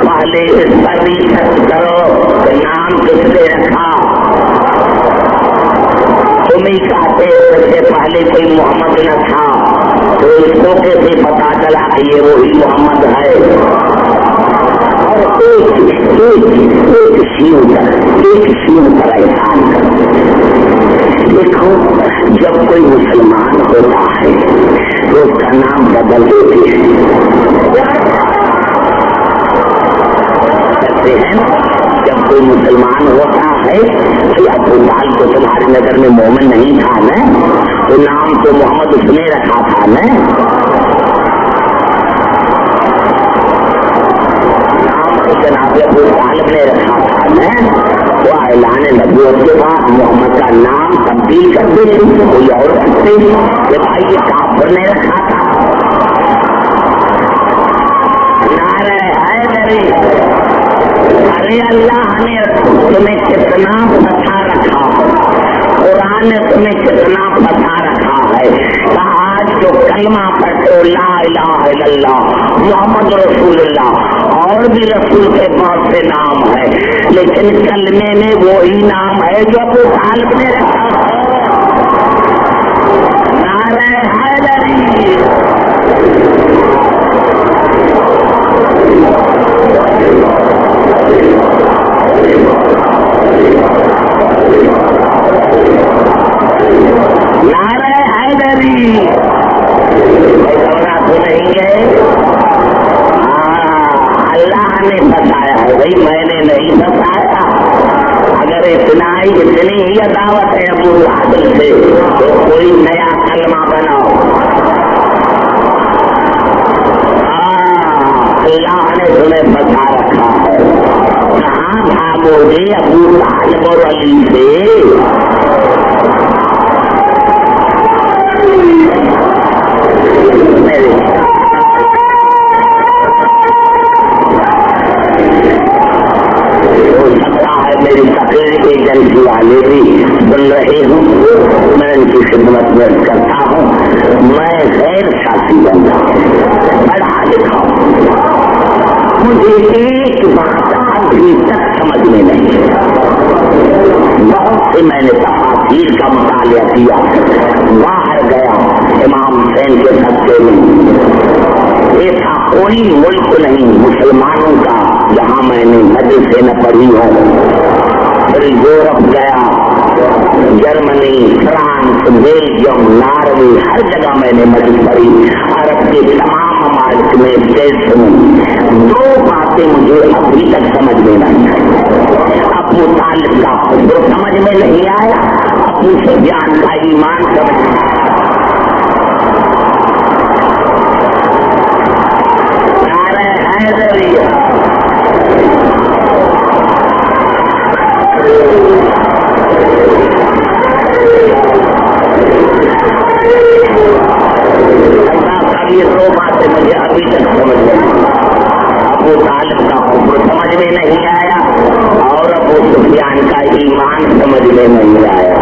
A: پہلے اس پر ریسرچ کرو کہ نام کس نے رکھا. تم ہی کہتے اس سے پہلے کوئی محمد نہ تھا. تو اس موقع سے پتا چلا کہ یہ وہی محمد ہے. اور ایک شیو پر احسان کر. دیکھو جب کوئی مسلمان ہوتا ہے تو اس کا نام بدل دیتے ہیں. کرتے ہیں جب کوئی مسلمان ہوتا ہے کہ ابو طالب کو تمہاری نظر میں مومن نہیں تھا نا, تو نام تو محمد اس نے رکھا تھا نا. نام جناب ابو طالب نے رکھا تھا نا. وہ اعلان نبوت کے بعد محمد کا نام تبدیل کر دے کوئی اور رکھتے کہ بھائی یہ کافر نے رکھا تھا. نعرہ حیدری. ارے اللہ نے تمہیں کتنا پتھا رکھا, قرآن نے تمہیں کتنا پتھا رکھا ہے. آج جو کلمہ پڑھتے لا الہ الا اللہ محمد رسول اللہ, اور بھی رسول کے بہت سے نام ہے, لیکن کلمے میں وہی نام ہے جو ابو طالب نے رکھا ہے. نعرہ حیدری. نعرہ حیدری. تو نہیں گئے, اللہ نے بتایا ہے بھائی, میں نے نہیں بتایا. اگر اتنی ہی عداوت ہے ابو طالب سے تو کوئی نیا کلمہ بناؤ. اللہ نے تمہیں بتا رکھا ہے. کہاں بھاگو گے ابو طالب اور علی سے؟ میری تقریر ایجنسی والے بھی سن رہے ہوں, میں ان کی خدمت میں کرتا ہوں. میں غیر ساتھی بنتا ہوں, پڑھا لکھا ہوں. مجھے ایک بات ابھی تک سمجھ میں نہیں. بہت سے میں نے تفاسیر کا مطالعہ کیا, باہر گیا امام حسین کے صدقے میں. ایسا کوئی ملک نہیں مسلمانوں کا جہاں میں نے مدرسے نہ پڑھی ہو. پھر یورپ گیا, جرمنی, فرانس, بیلجیم, ناروے, ہر جگہ میں نے مدرسے پڑھی. عرب کے تمام ممالک میں دو باتیں مجھے ابھی تک سمجھ میں نہیں آئی. ابو طالب کا حضور سمجھ میں نہیں آیا, ابو سفیان کا ایمان سمجھ میں آیا. دو باتیں مجھے ابھی تک سمجھ میں نہیں. ابو طالب کا حکم سمجھ میں نہیں آیا اور ابو سفیان کا ایمان سمجھ میں نہیں آیا.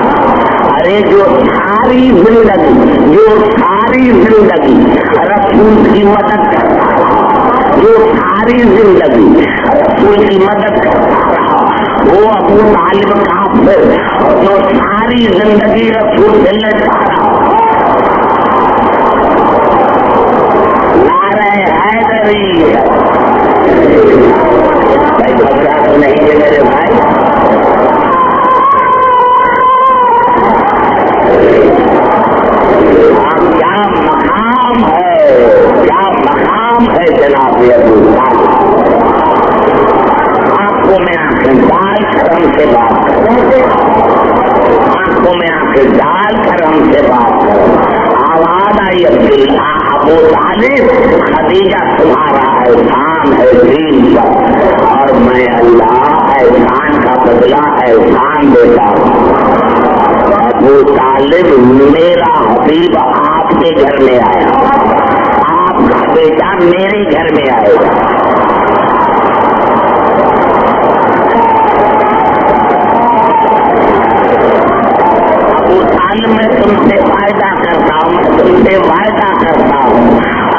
A: ارے جو ساری زندگی رسول کی مدد کرتا رہا, جو ساری زندگی رسول کی مدد کرتا رہا, وہ ابو طالب کافر جو ساری زندگی رسول سے لڑتا رہا. بھائی گھبرا تو نہیں ہے میرے بھائی. کیا مقام ہے جناب ابو طالب. آنکھوں میں آنکھیں ڈال کر ہم سے بات کرو, آنکھوں میں آنکھیں ڈال کر ہم سے بات کرو. آواز آئی عبداللہ ابو طالب, خدیجہ تمہارا احسان ہے دین پر, اور میں اللہ احسان کا بدلہ احسان دیتا ہوں. ابو طالب میرا حبیب آپ کے گھر میں آیا, آپ کا بیٹا میرے گھر میں آئے گا. ابو طالب میں تم سے وعدہ کرتا ہوں,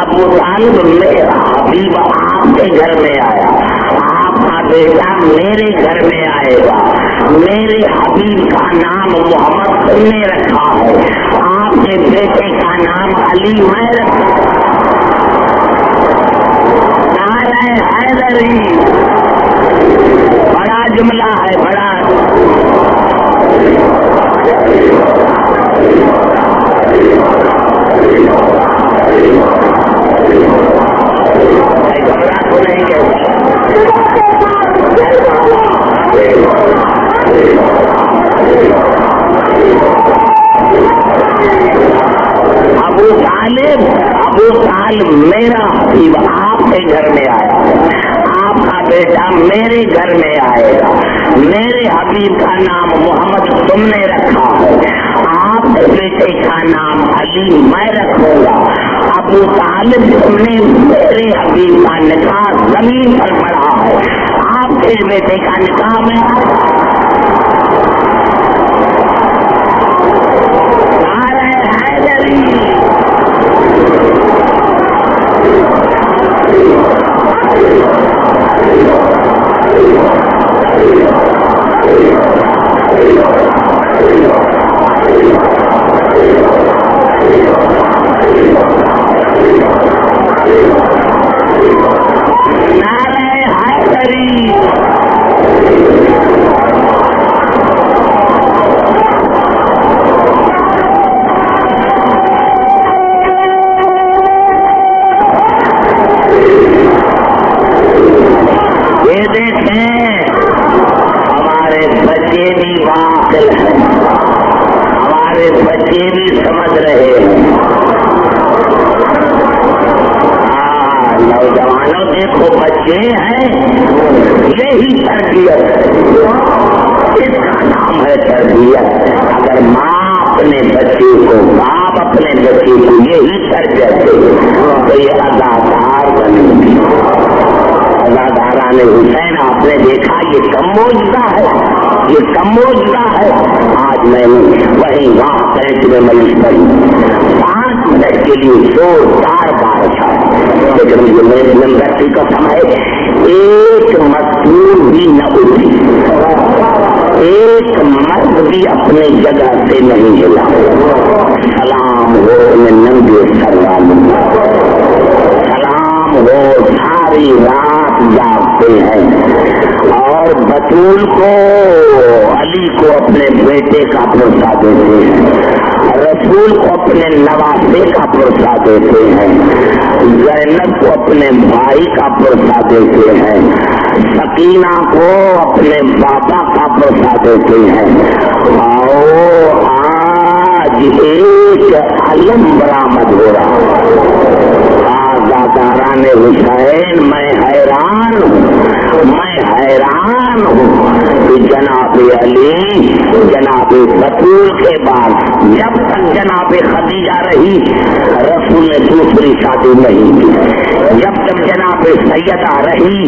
A: ابو طالب میرا حبیب آپ کے گھر میں آیا, آپ کا بیٹا میرے گھر میں آئے گا. میرے حبیب کا نام محمد تم نے رکھا ہے, آپ آپ کے بیٹے کا نام علی میں رکھوں، نعرہ حیدری، بڑا جملہ ہے، بڑا گھبرا تو نہیں کہتا۔ ابو طالب میرا حبیب آپ کے گھر میں آیا، آپ کا بیٹا میرے گھر میں آئے گا، میرے حبیب کا نام محمد تم نے رکھا ہے، آپ کے بیٹے کا نام علی میں رکھوں گا۔ ابو طالب تم نے میرے حبیب کا نکاح زمین پر پڑھا ہے، آپ کے بیٹے کا نکاح میں اپنے جگہ سے نہیں ہلا۔ سلام ہو ننگے سر والوں، سلام ہو ساری رات جاگتے ہیں اور بطول کو علی کو اپنے بیٹے کا پرسا دیتے ہیں، رسول کو اپنے نواسے کا پرسا دیتے ہیں، زینب کو اپنے بھائی کا پرسا دیتے ہیں، سکینہ کو اپنے بابا کا پرسا دیتے ہیں۔ آؤ آج ایک علم برآمد ہو رہا آزاداران حسین، میں حیران ہوں کہ جناب علی جناب بطول کے بعد جب تک جناب خدیجہ رہی رسول نے دوسری شادی نہیں کی، جب تک جناب سیدہ رہی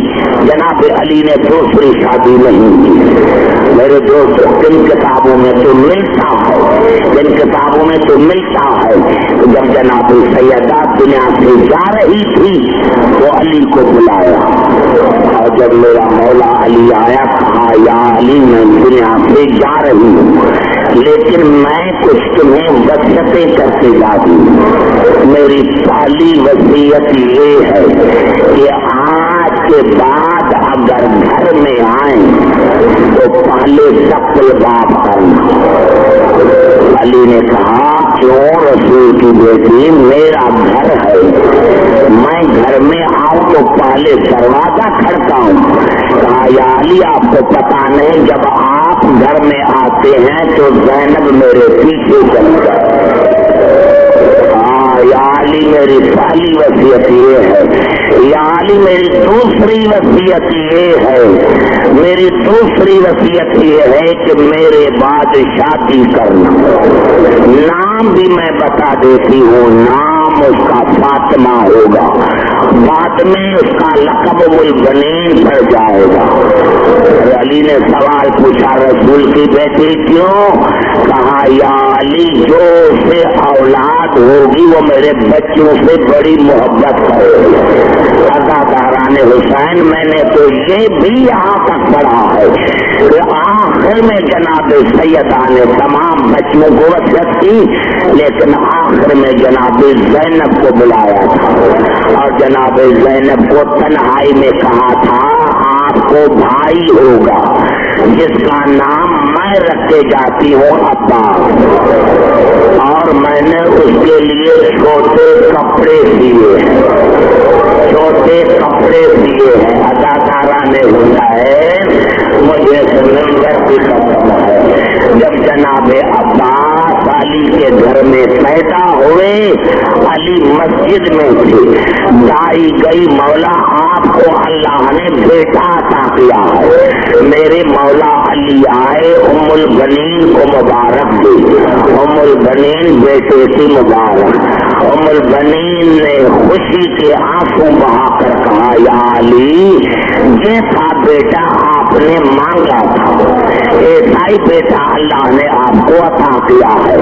A: جناب علی نے دوسری شادی نہیں کی۔ میرے دوست جن کتابوں میں تو ملتا ہے جب جناب سیدہ دنیا سے جا رہی تھی وہ علی کو بلایا، اور جب میرا مولا علی آیا کہا یا علی میں دنیا سے جا رہی ہوں لیکن میں کچھ تمہیں وصیتیں کرتے جا رہی ہوں۔ میری پہلی وصیت یہ ہے کہ آج کے بعد اگر گھر میں آئیں تو پہلے شکل بات کرنا۔ علی نے کہا کیوں رسول کی بیٹی، میرا گھر ہے، میں گھر میں آؤں تو پہلے دروازہ کھڑکاؤں؟ کہا یا علی آپ کو پتا نہیں جب آپ گھر میں آتے ہیں تو زینب میرے پیچھے چل جائے۔ یا علی میری پہلی وصیت یہ ہے، یا علی میری دوسری وصیت یہ ہے، میری دوسری وصیت یہ ہے کہ میرے بعد شادی کرنا۔ نام بھی میں بتا دیتی ہوں، نام اس کا فاطمہ ہوگا، بعد میں اس کا لقب البنین پڑ جائے گا۔ علی نے سوال پوچھا رسول کی بیٹی کیوں؟ کہا یا علی جو سے اولاد ہوگی وہ میرے بچوں سے بڑی محبت کرے۔ عزاداران حسین میں نے تو یہ بھی یہاں تک پڑھا ہے کہ آخر میں جناب سیدہ نے تمام بچوں کو وصیت کی، لیکن آخر میں جناب زینب کو بلایا تھا اور جناب زینب کو تنہائی میں کہا تھا آپ کو بھائی ہوگا جس کا نام میں رکھ کے جاتی ہوں عباس، اور میں نے اس کے لیے چھوٹے کپڑے دیے ہیں، چھوٹے کپڑے دیے ہیں۔ اداکارہ نے ہوتا ہے مجھے سمندر کی قسم ہے، جب جناب عباس علی کے گھر میں پیدا ہوئے، علی مسجد میں تھے، دائی گئی مولا آپ کو اللہ نے بیٹا عطا کیا ہے، میرے مولا علی آئے، ام البنین کو مبارک دی، ام البنین بیٹے کی مبارک، ام البنین نے خوشی کے آنسو بہا کر کہا یا علی جیسا بیٹا آپ نے مانگا تھا ایسا ہی بیٹا اللہ نے آپ کو عطا کیا ہے،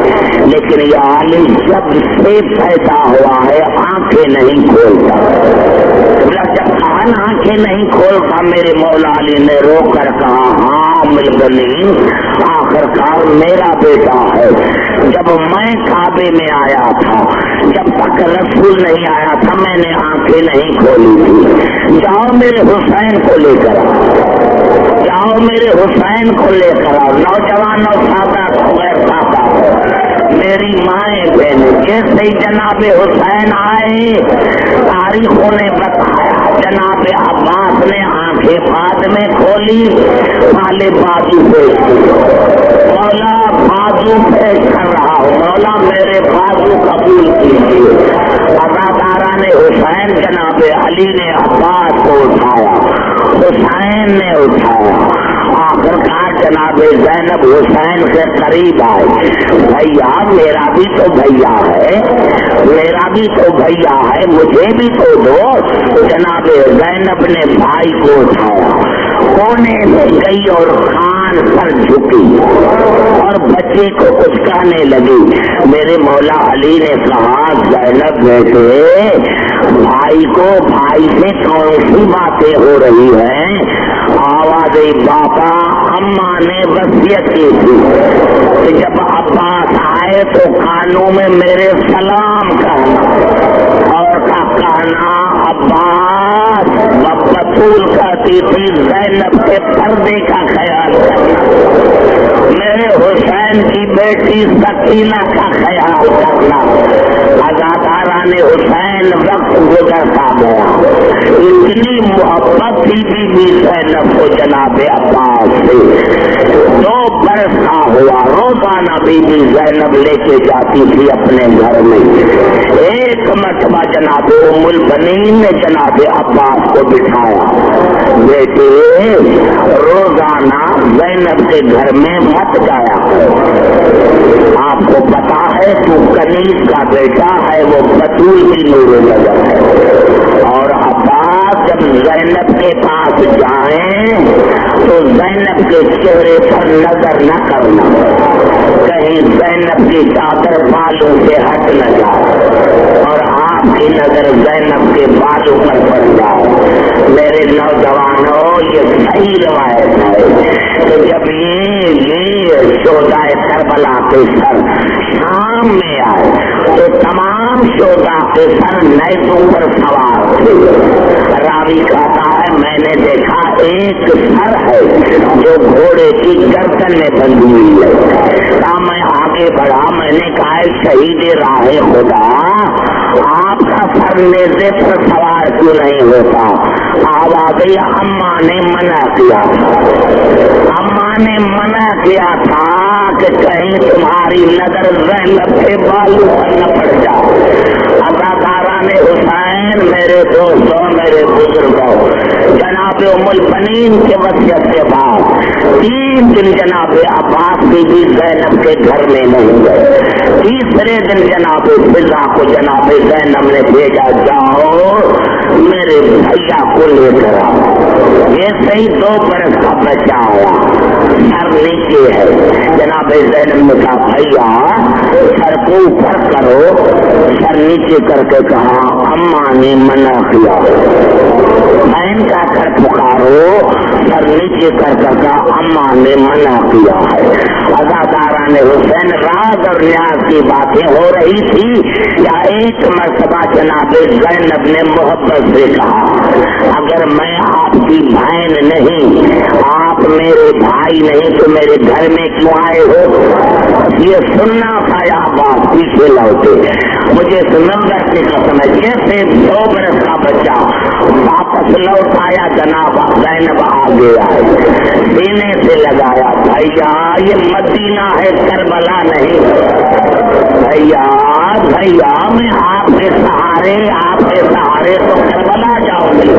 A: لیکن یا علی جب سے پیدا ہوا ہے آنکھیں نہیں کھولتا، جب کہا آنکھیں نہیں کھولتا، میرے مولا علی نے رو کر کہا ہاں ملبنی آخر کار میرا بیٹا ہے۔ جب میں کعبے میں آیا تھا، جب تک رسول نہیں آیا تھا، میں نے آنکھیں نہیں کھولی تھی، جاؤ میرے حسین کو لے کر جاؤ، میرے حسین کو لے کر آؤ، نوجوانوں سادہ غیر سادہ میری مائیں بہن جیسے ہی جناب حسین آئے، تاریخوں نے بتایا جناب عباس نے آنکھیں بعد میں کھولی، پہلے بازو پیش کی، مولا بازو پیش کر رہا ہوں، مولا میرے بازو قبول کیجیے۔ اداکارہ نے حسین، جناب علی نے عباس کو اٹھایا، حسین نے اٹھایا، آخرکار جناب زینب حسین کے قریب آئے، بھیا میرا بھی تو بھیا ہے، میرا بھی تو بھیا ہے، مجھے بھی تو دو۔ جناب زینب نے بھائی کو اٹھایا، کونے میں گئی اور کان پر جھکی اور بچے کو کچھ کہنے لگی۔ میرے مولا علی نے کہا زینب بیٹے بھائی کو بھائی سے کون سی باتیں ہو رہی ہیں؟ آواز بابا اماں نے وصیت کی تھی کہ جب عباس آئے تو کانوں میں میرے سلام کہنا اور کا کہنا عباس بطول کہتی تھی زینب کے پردے کا خیال کرنا، میرے حسین کی بیٹی سکینہ کا خیال کرنا۔ اداکارہ نے حسین وقت گزرتا گیا، اتنی محبت تھی بی زینب کو جناب عباس سے، 2 برس کا ہوا، روزانہ بی زینب لے کے جاتی تھی اپنے گھر میں۔ ایک مرتبہ جناب ام البنین نے جناب عباس کو بٹھایا، بیٹے روزانہ زینب کے گھر میں مت جایا، آپ کو پتا ہے تو کنیز کا بیٹا ہے، وہ بطول کی نور نظر ہے، اور عباس جب زینب کے پاس جائیں تو زینب کے چہرے پر نظر نہ کرنا، کہیں زینب کی چادر بالوں سے ہٹ نہ جائے اور آپ کی نظر زینب کے بالوں پر پڑ جائے۔ میرے نوجوانوں یہ صحیح روایت ہے کہ جب یہ شہدائے کربلا کے سر شام میں آئے تو تمام شہداء کے سر نیزوں پر سوار تھے۔ راوی کہتا ہے میں نے دیکھا ایک سر ہے جو گھوڑے کی گردن میں بندھی ہوئی ہے۔ میں آگے بڑھا، میں نے کہا شہید راہ خدا آپ کا سر نیزے پر سوار کیوں نہیں ہوتا؟ آواز اماں نے منع کیا تھا، اماں نے منع کیا تھا کہ کہیں تمہاری نظر زینب کے بالوں پر نہ پڑ جائے۔ اداکارہ نے حسین، میرے دوستوں میرے بزرگوں، جناب ام البنین کے وصیت کے بعد 3 دن جناب عباس بھی زینب کے گھر میں نہیں گئے۔ تیسرے دن جناب فضا کو جناب زینب نے بھیجا، جاؤ میرے بھیا کو لے کر آؤ۔ یہ صحیح 2 برس کا بچہ آیا، سر نیچے ہے. جناب زینب نے کہا بھیا سر کو اوپر کرو. سر نیچے کر کے کہا اماں نے منع کیا. بہن کا کر پکارو. سر نیچے کر کے کہا اماں نے منع کیا ہے. عزاداران حسین راز اور نیاز کی باتیں ہو رہی تھی یا ایک مرتبہ جناب زینب نے محبت سے کہا اگر میں آپ کی بہن نہیں, آپ میرے بھائی نہیں تو میرے گھر میں کیوں آئے ہو؟ یہ سننا تھا یا بات پیچھے لوٹے. مجھے سمندر کی قسم ہے جیسے 2 برس کا بچہ واپس لوٹ آیا جناب زینب آگے آئے, سینے سے لگایا بھیا یہ مدینہ ہے کربلا نہیں. بھیا بھیا میں آپ کے سہارے تو کربلا جاؤں گی.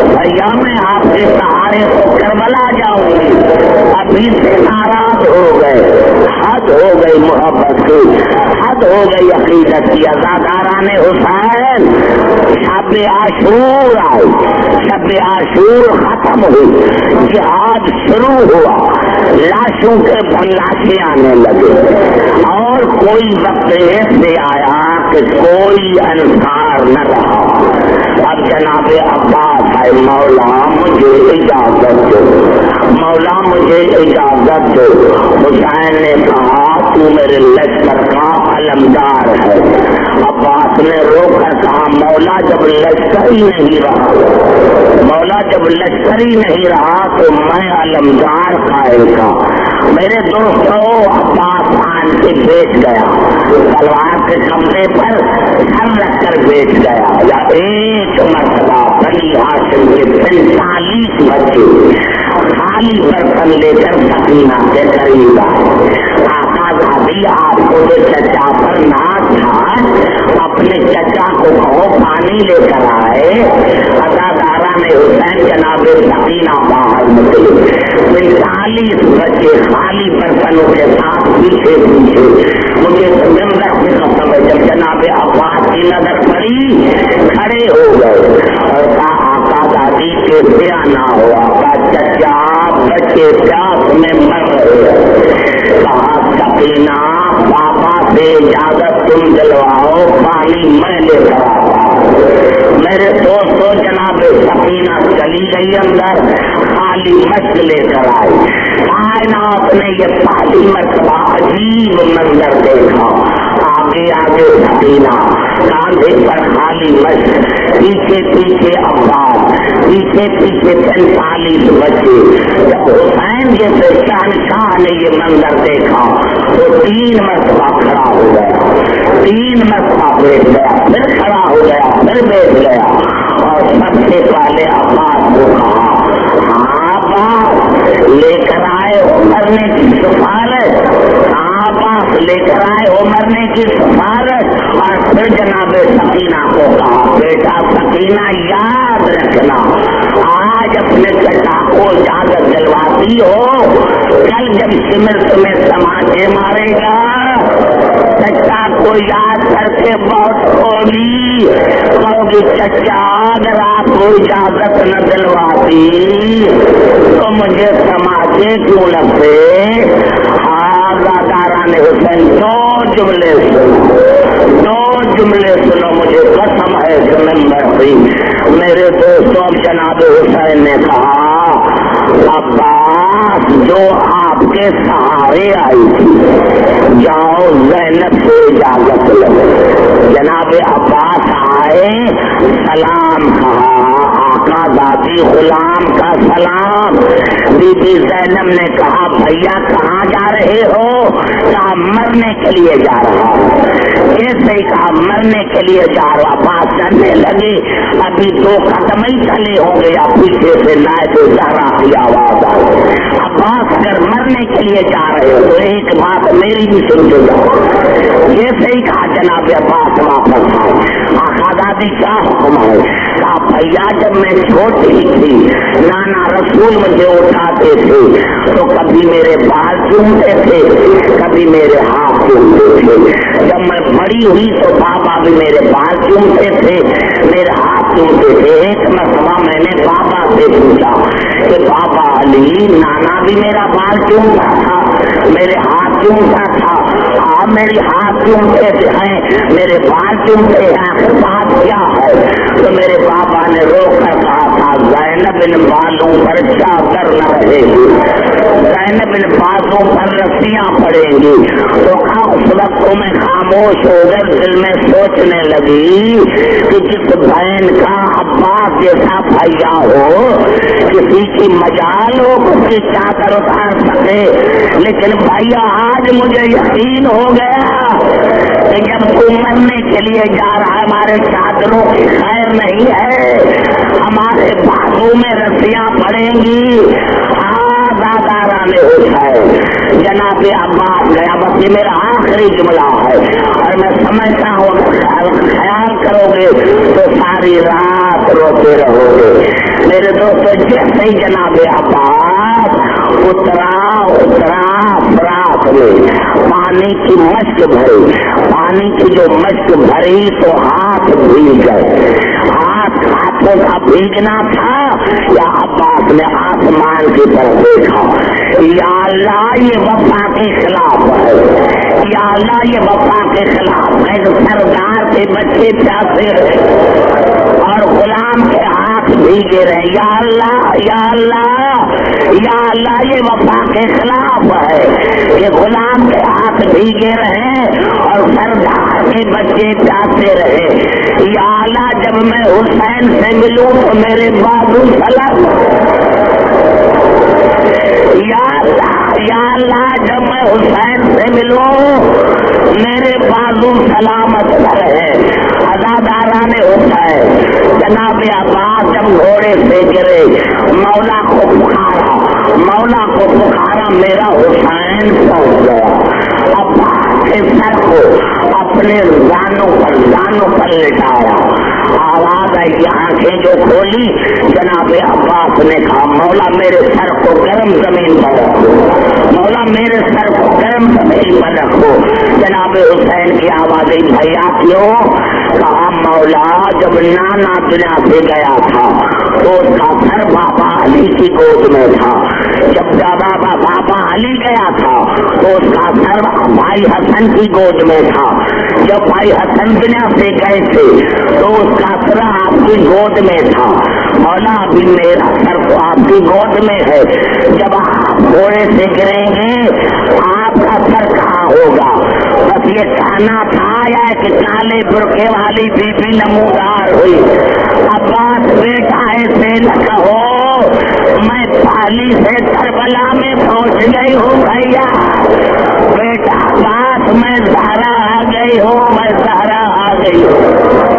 A: بھیا میں آپ کے سہارے تو کربلا جاؤں گی. ابھی سے ناراض ہو گئے. حد ہو گئی محبت کی, حد ہو گئی عقیدت کی. عزاداران حسین شب عاشور آئی, شب عاشور ختم ہوئی, جہاد شروع ہوا, لاشوں کے بھلاشے آنے لگے اور کوئی وقت ایسے آیا کہ کوئی انصار نہ رہا. اب جناب عباس ہے مولا مجھے اجازت دو, مولا مجھے اجازت دو. حسین نے کہا تو میرے لشکر کا علمدار ہے. عباس نے رو کر کہا مولا جب لشکر ہی نہیں رہا, مولا جب لشکر ہی نہیں رہا تو میں علمدار قائل کا. میرے دوستوں عباس آن سے بیچ گیا, تلوار کے کمرے پر سر رکھ کر بیچ گیا. یا ایک مرتبہ بنی ہاشم کے 45 بچے خالی برتن لے کر سکینہ کے قریب آئے. آقا دادی آپ کو جو چچا پر ناز تھا اپنے چچا کو کہو پانی لے کر آئے. عزاداران حسین جناب سکینہ باہر نکلے. 45 بچے خالی برتنوں کے ساتھ پیچھے پیچھے. مجھے سمندر کی قسم ہے جب جناب عباس کی نظر پڑی کھڑے ہو گئے اور کہا آقا دادی کے پیا نہ ہوا کا چچا بچے پیاس میں مر رہے ہیں. کہا سکینہ پاپا سے اجازت تم دلواؤ پانی میں لے کر آتا. میرے دوستوں جناب سکینہ چلی گئی اندر, خالی مشق لے کر آئی. کائنات نے یہ پہلی مرتبہ عجیب منظر دیکھا. آگے آگے سکینہ, کاندھے پر خالی مشق, پیچھے پیچھے عباس, پیچھے پیچھے 45 بچے. جب حسین جیسے شہنشاہ نے یہ منظر دیکھا تو 3 مرتبہ کھڑا ہو گیا, 3 مرتبہ بیٹھ گیا, پھر کھڑا ہو گیا, پھر بیٹھ گیا اور سب سے پہلے عباس کو کہا عباس لے کر آئے ہو مرنے کی سفارش, عباس لے کر آئے ہو مرنے کی سفارش. اور پھر جناب سکینہ کو کہا بیٹا سکینہ یاد رکھنا آج اپنے چچا کو اجازت دلواتی ہو, کل جب سمر تمہیں سماجے مارے گا چچا کو یاد کر کے بہت ہوگی, کہوگی چچا اگر آپ کو اجازت نہ دلواتی تو مجھے سماجے کیوں لگتے. عزاداران حسین 2 جملے سنو مجھے قسم ہے سمندر کی. میرے دوستوں جناب حسین نے کہا عباس جو آپ کے سہارے آئی تھی جاؤ زینب سے اجازت لو. جناب عباس آئے, سلام کہا, آقا دادی غلام کا سلام. بی بی زینب نے کہا بھیا کہاں جا رہے ہو؟ کہا مرنے کے لیے جا رہا ہوں. ایسے ہی کہا مرنے کے لیے جا رہا. بات کرنے لگے ابھی 2 قدم ہی چلے ہوں گے یا پیچھے سے نائب زہرا کی آواز آئی. عباس اگر مرنے کے لیے جا رہے ہو تو ایک بات میری بھی سن جاؤ. ایسے ہی کہا جناب عباس واپس آئے. آقا دادی کیا حکم ہے؟ کہا بھیا جب میں چھوٹی تھی نانا رسول مجھے اٹھاتے تھے تو کبھی میرے بال چومتے تھے کبھی میرے ہاتھ چومتے تھے. جب میں بڑی ہوئی تو بابا بھی میرے بال چومتے تھے میرے ہاتھ چومتے تھے. ایک مرتبہ میں نے بابا سے پوچھا کہ بابا علی نانا بھی میرا بال چومتا تھا میرے ہاتھ چومتا تھا آپ میری ہاتھ چومتے ہیں میرے بال چومتے ہیں آخر بات کیا ہے؟ تو میرے بابا نے روک کر کہا تھا زینب ان بالوں پر چادر نہ رہے گی زینب ان بازوں پر رسیاں پڑیں گی. تو اس وقت میں خاموش ہو کر دل میں سوچنے لگی کہ جس بہن کا عباس جیسا بھیا ہو کسی کی مجال ہو اس کی چادر اتار سکے. لیکن بھیا آج مجھے یقین ہو گیا کہ جب تو مرنے کے لیے جا رہا ہے ہمارے چادروں کی خیر نہیں ہے ہمارے بازو میں رسیاں پڑیں گی. دادا رانے حسین جناب عباس گیا. بس یہ میرا آخری جملہ ہے اور میں سمجھتا ہوں خیال کرو گے تو ساری رات روتے رہو گے. میرے دوستوں جیسے ہی جناب عباس اترا برات میں پانی کی مشک بھری پانی کی جو مشک بھری تو ہاتھ بھیگ گئے. ہاتھوں کا بھیگنا تھا یا عباس نے آسمان کی طرف دیکھا. یا اللہ یہ وفا کے خلاف ہے یا اللہ یہ وفا کے خلاف ہے. سردار کے بچے پیاسے رہے اور غلام کے ہاتھ بھیگے رہے. یا اللہ یا اللہ یا اللہ یہ وفا کے خلاف ہے کہ غلام کے ہاتھ بھیگے رہے اور سردار کے بچے پیاسے رہے. یا اللہ جب میں حسین سے ملوں تو میرے بازو سلام. یا اللہ جب میں حسین سے ملوں میرے بازو سلامت رہے. ازاداران حسین جناب عباس جب گھوڑے سے گرے مولا کو پکارا میرا حسین پہنچ گیا. عباس کے سر کو اپنے زانوں پر لٹایا. آواز آئی آنکھیں جو کھولی جناب عباس نے کہا مولا میرے سر کو گرم زمین پر رکھو مولا میرے سر کو گرم زمین پر رکھو. جناب حسین کی آواز آئی بھیا کیوں؟ کہا مولا جب نانا دنیا سے گیا تھا تو اس کا سر بابا علی کی گود میں تھا. جب بابا علی گیا تھا تو اس کا سر بھائی حسن کی گود میں تھا. جب بھائی حسن دنیا سے گئے تھے تو اس کا سر آپ کی گود میں تھا. مولا ابھی میرا سر تو آپ کی گود میں ہے. جب آپ گھوڑے سے گریں گے آپ کا سر کہاں ہوگا؟ بس یہ کہنا تھا یا کہ کالے برقعے والی بی بی نمودار ہوئی. عباس بیٹا ایسے نہ کہو میں پہلی سے کربلا میں پہنچ گئی ہوں بھیا. بیٹا عباس میں زہرا آ گئی ہوں میں زہرا آ گئی ہوں.